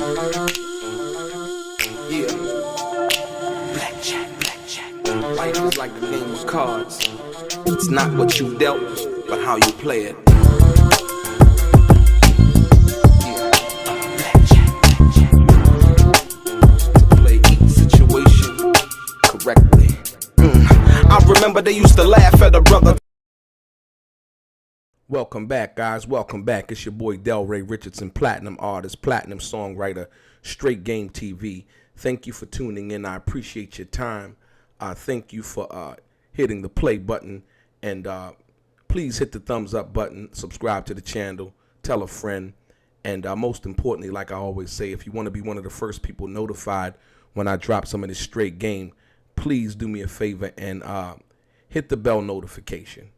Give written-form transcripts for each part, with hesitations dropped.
Yeah. Blackjack. Life is like a game of cards. It's not what you dealt, but how you play it. Yeah. Blackjack. To play each situation correctly. I remember they used to laugh at a brother. Welcome back, guys. Welcome back. It's your boy DELRAY, Richardson, platinum artist, platinum songwriter, Straight Game TV. Thank you for tuning in. I appreciate your time. Thank you for hitting the play button. And please hit the thumbs up button. Subscribe to the channel. Tell a friend. And most importantly, like I always say, if you want to be one of the first people notified when I drop some of this straight game, please do me a favor and hit the bell notification.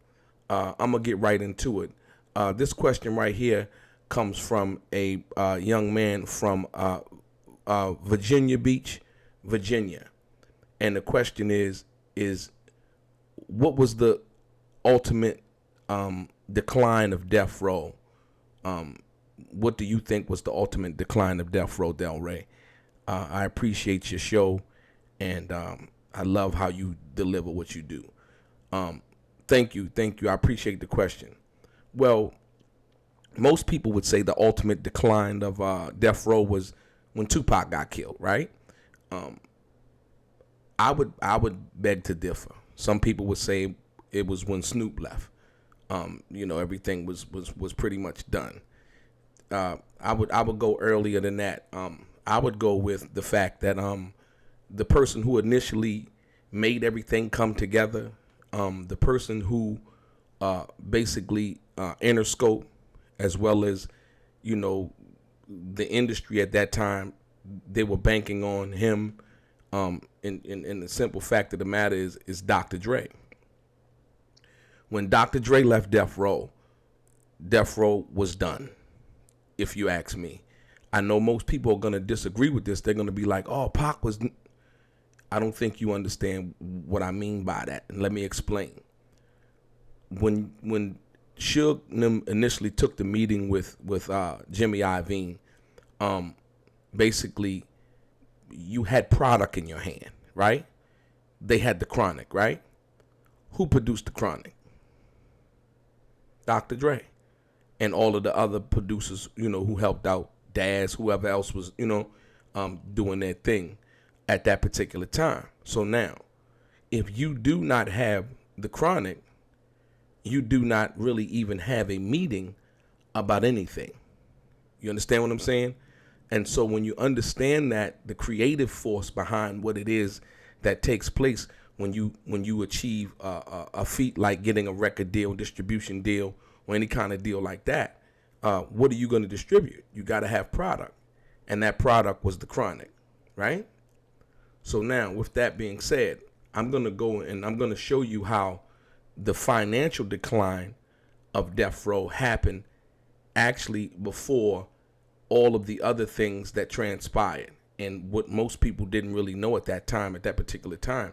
I'm going to get right into it. This question right here comes from a young man from Virginia Beach, Virginia. And the question is what was the ultimate decline of Death Row? What do you think was the ultimate decline of Death Row, DELRAY? I appreciate your show, and I love how you deliver what you do. Thank you. I appreciate the question. Well, most people would say the ultimate decline of Death Row was when 2Pac got killed, right? I would beg to differ. Some people would say it was when Snoop left. Everything was pretty much done. I would go earlier than that. I would go with the fact that the person who initially made everything come together, the person who basically Interscope, as well as the industry at that time, they were banking on him. And the simple fact of the matter is Dr. Dre. When Dr. Dre left Death Row was done, if you ask me. I know most people are going to disagree with this. They're going to be like, oh, Pac was... I don't think you understand what I mean by that. And let me explain. When Suge initially took the meeting with Jimmy Iovine, basically you had product in your hand, right? They had the Chronic, right? Who produced the Chronic? Dr. Dre. And all of the other producers, who helped out, Daz, whoever else was, doing their thing at that particular time. So now, if you do not have the Chronic, you do not really even have a meeting about anything. You understand what I'm saying? And so when you understand that, the creative force behind what it is that takes place when you achieve a feat like getting a record deal, distribution deal, or any kind of deal like that, what are you going to distribute? You got to have product. And that product was the Chronic, right? So now, with that being said, I'm going to go and I'm going to show you how the financial decline of Death Row happened actually before all of the other things that transpired. And what most people didn't really know at that time, at that particular time,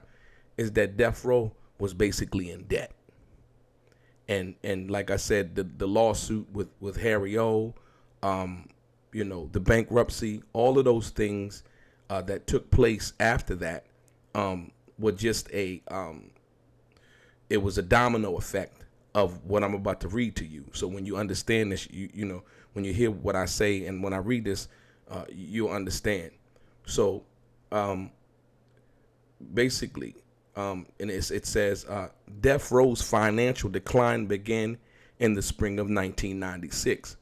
is that Death Row was basically in debt. And like I said, the lawsuit with Harry O, the bankruptcy, all of those things that took place after that were just it was a domino effect of what I'm about to read to you. So when you understand this, when you hear what I say and when I read this, you'll understand. So basically, and it says, Death Row's financial decline began in the spring of 1996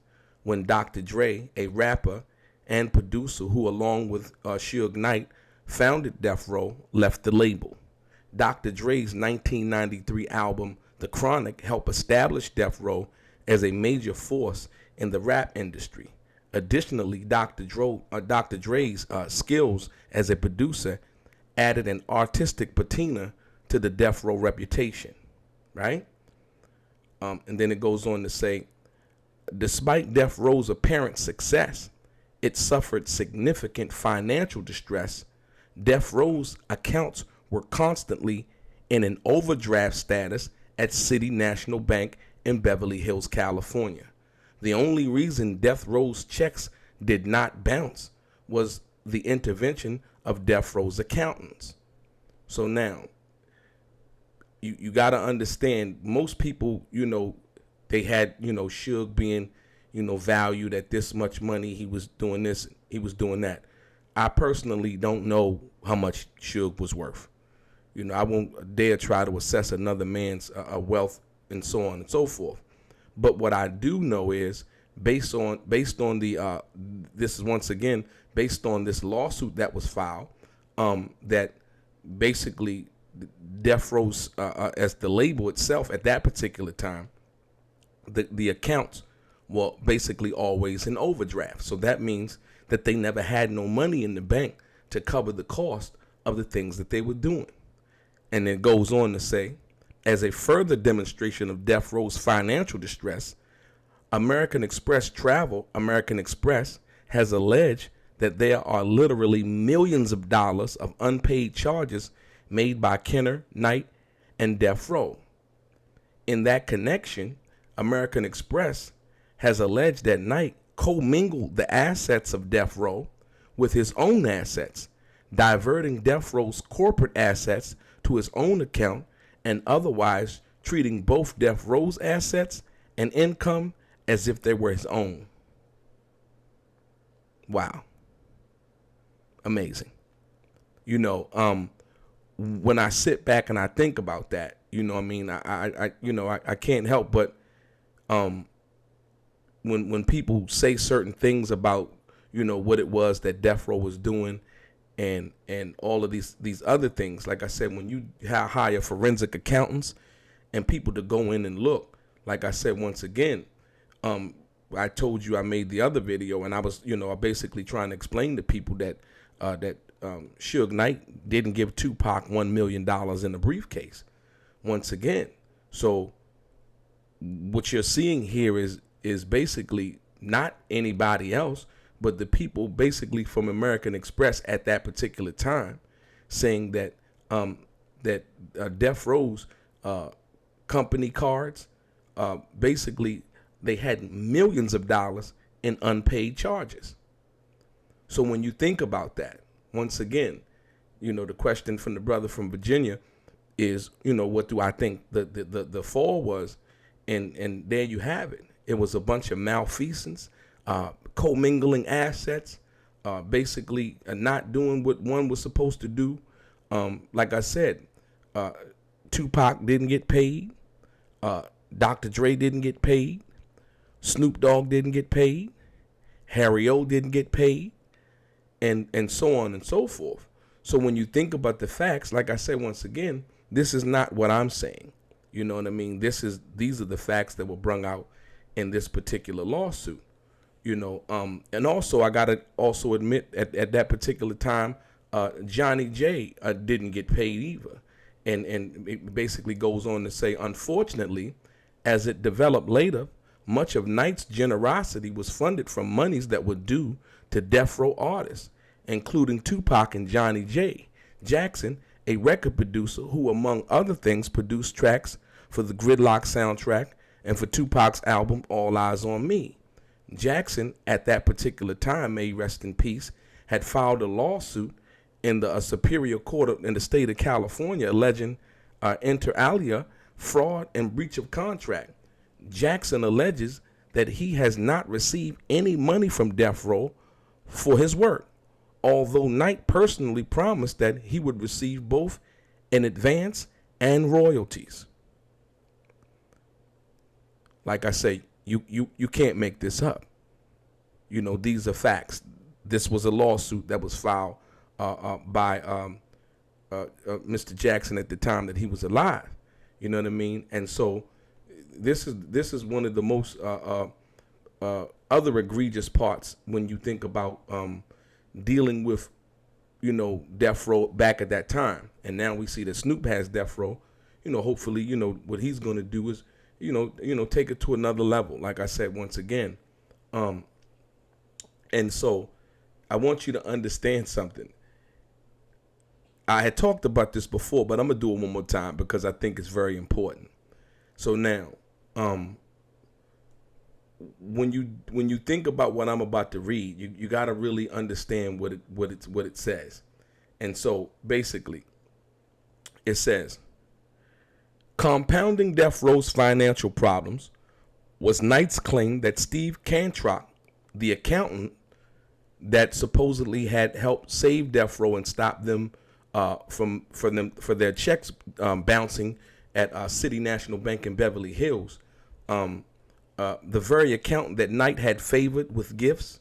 when Dr. Dre, a rapper and producer who, along with Suge Knight, founded Death Row, left the label. Dr. Dre's 1993 album, The Chronic, helped establish Death Row as a major force in the rap industry. Additionally, Dr. Dre's skills as a producer added an artistic patina to the Death Row reputation, right? And then it goes on to say, despite Death Row's apparent success, it suffered significant financial distress. Death Row's accounts were constantly in an overdraft status at City National Bank in Beverly Hills, California. The only reason Death Row's checks did not bounce was the intervention of death row's accountants. So now, you got to understand, most people, they had, Suge being, valued at this much money. He was doing this, he was doing that. I personally don't know how much Suge was worth. I won't dare try to assess another man's wealth and so on and so forth. But what I do know is based on the this is once again based on this lawsuit that was filed, that basically Death Row's as the label itself at that particular time, the accounts were basically always in overdraft. So that means that they never had no money in the bank to cover the cost of the things that they were doing. And it goes on to say, as a further demonstration of Death Row's financial distress, American Express has alleged that there are literally millions of dollars of unpaid charges made by Kenner, Knight, and Death Row. In that connection, American Express has alleged that Knight commingled the assets of Death Row with his own assets, diverting Death Row's corporate assets to his own account and otherwise treating both Death Row's assets and income as if they were his own. Wow. Amazing. When I sit back and I think about that, I can't help but when people say certain things about, what it was that Death Row was doing and all of these other things, like I said, when you hire forensic accountants and people to go in and look, like I said, once again, I told you I made the other video and I was, basically trying to explain to people that Suge Knight didn't give 2Pac $1 million in a briefcase. Once again, so what you're seeing here is basically not anybody else, but the people basically from American Express at that particular time saying that Death Row's company cards, basically they had millions of dollars in unpaid charges. So when you think about that, once again, the question from the brother from Virginia is, what do I think the fall was? And there you have it. It was a bunch of malfeasance, commingling assets, basically not doing what one was supposed to do. Like I said, Tupac didn't get paid. Dr. Dre didn't get paid. Snoop Dogg didn't get paid. Harry O didn't get paid. And so on and so forth. So when you think about the facts, like I said, once again, this is not what I'm saying. You know what I mean? These are the facts that were brung out in this particular lawsuit. And also I gotta also admit at that particular time, Johnny J didn't get paid either. And it basically goes on to say, unfortunately, as it developed later, much of Knight's generosity was funded from monies that were due to Death Row artists, including Tupac and Johnny J. Jackson, a record producer who, among other things, produced tracks for the Gridlock soundtrack and for Tupac's album All Eyes on Me. Jackson, at that particular time, may he rest in peace, had filed a lawsuit in the Superior Court in the state of California alleging inter alia fraud and breach of contract. Jackson alleges that he has not received any money from Death Row for his work, although Knight personally promised that he would receive both in advance and royalties. Like I say, you can't make this up. These are facts. This was a lawsuit that was filed by Mr. Jackson at the time that he was alive. You know what I mean? And so this is one of the most other egregious parts when you think about dealing with, Death Row back at that time. And now we see that Snoop has Death Row. Hopefully, what he's going to do is, take it to another level. Like I said, once again. And so I want you to understand something. I had talked about this before, but I'm going to do it one more time because I think it's very important. So now, when you think about what I'm about to read, you got to really understand what it says. And so basically, it says, compounding Death Row's financial problems was Knight's claim that Steve Cantrock, the accountant that supposedly had helped save Death Row and stop them for their checks bouncing at City National Bank in Beverly Hills, the very accountant that Knight had favored with gifts.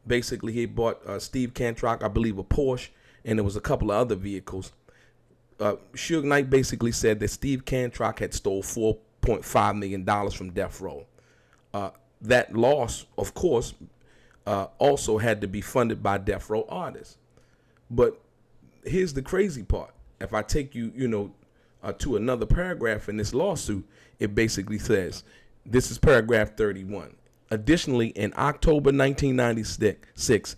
Basically, he bought Steve Cantrock, I believe, a Porsche, and there was a couple of other vehicles. Suge Knight basically said that Steve Cantrock had stole $4.5 million from Death Row. That loss, of course, also had to be funded by Death Row artists. But here's the crazy part. If I take you, to another paragraph in this lawsuit, it basically says, this is paragraph 31. Additionally, in October 1996,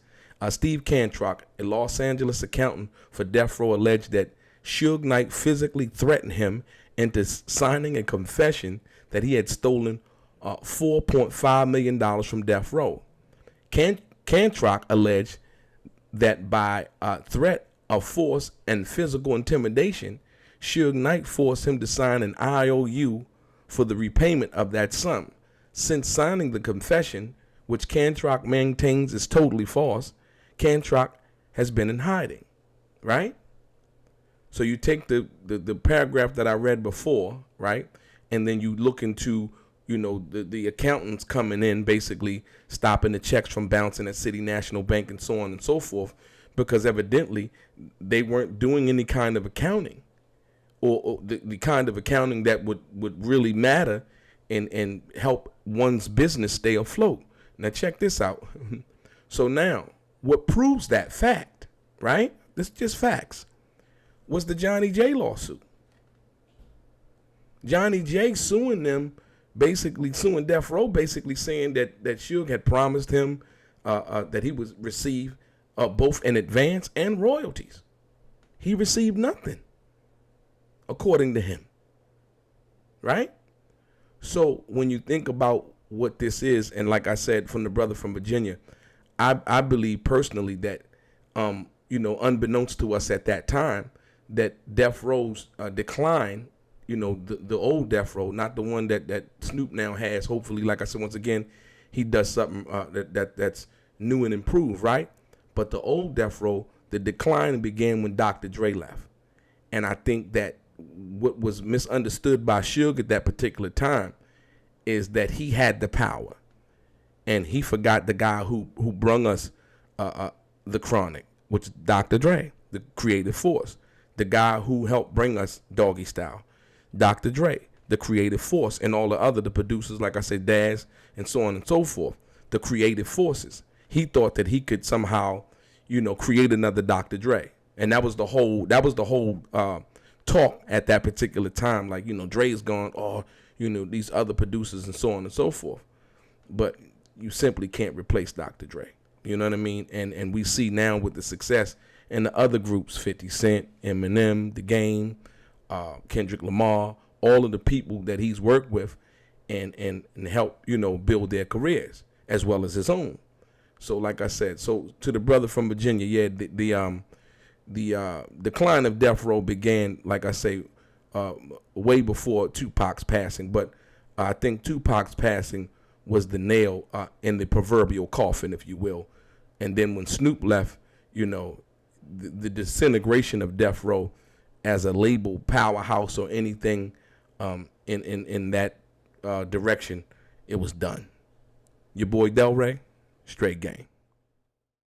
Steve Cantrock, a Los Angeles accountant for Death Row, alleged that Suge Knight physically threatened him into signing a confession that he had stolen $4.5 million from Death Row. Cantrock alleged that by threat of force and physical intimidation, Suge Knight forced him to sign an IOU for the repayment of that sum. Since signing the confession, which Cantrock maintains is totally false, Cantrock has been in hiding, right? So you take the paragraph that I read before, right? And then you look into, the accountants coming in, basically stopping the checks from bouncing at City National Bank and so on and so forth, because evidently they weren't doing any kind of accounting or the kind of accounting that would really matter and help one's business stay afloat. Now check this out. So now, what proves that fact, right? This is just facts, was the Johnny J lawsuit. Johnny J suing them, basically suing Death Row, basically saying that Suge had promised him that he would receive both an advance and royalties. He received nothing, according to him, right? So when you think about what this is, and like I said, from the brother from Virginia, I believe personally that, unbeknownst to us at that time, that Death Row's decline, the old Death Row, not the one that Snoop now has. Hopefully, like I said, once again, he does something that's new and improved, right? But the old Death Row, the decline began when Dr. Dre left. And I think that what was misunderstood by Suge at that particular time is that he had the power, and he forgot the guy who brung us the Chronic, which is Dr. Dre, the creative force, the guy who helped bring us Doggy Style, Dr. Dre, the creative force, and all the producers, like I said, Daz, and so on and so forth, the creative forces. He thought that he could somehow, create another Dr. Dre, and that was the whole talk at that particular time. Like, Dre's gone, or these other producers and so on and so forth. But you simply can't replace Dr. Dre. You know what I mean? And we see now with the success in the other groups, 50 Cent, Eminem, The Game, Kendrick Lamar, all of the people that he's worked with and help, build their careers as well as his own. So like I said, so to the brother from Virginia, yeah, the decline of Death Row began, like I say, way before 2Pac's passing. But I think 2Pac's passing was the nail in the proverbial coffin, if you will. And then when Snoop left, the disintegration of Death Row as a label powerhouse or anything in that direction, it was done. Your boy DELRAY, straight game.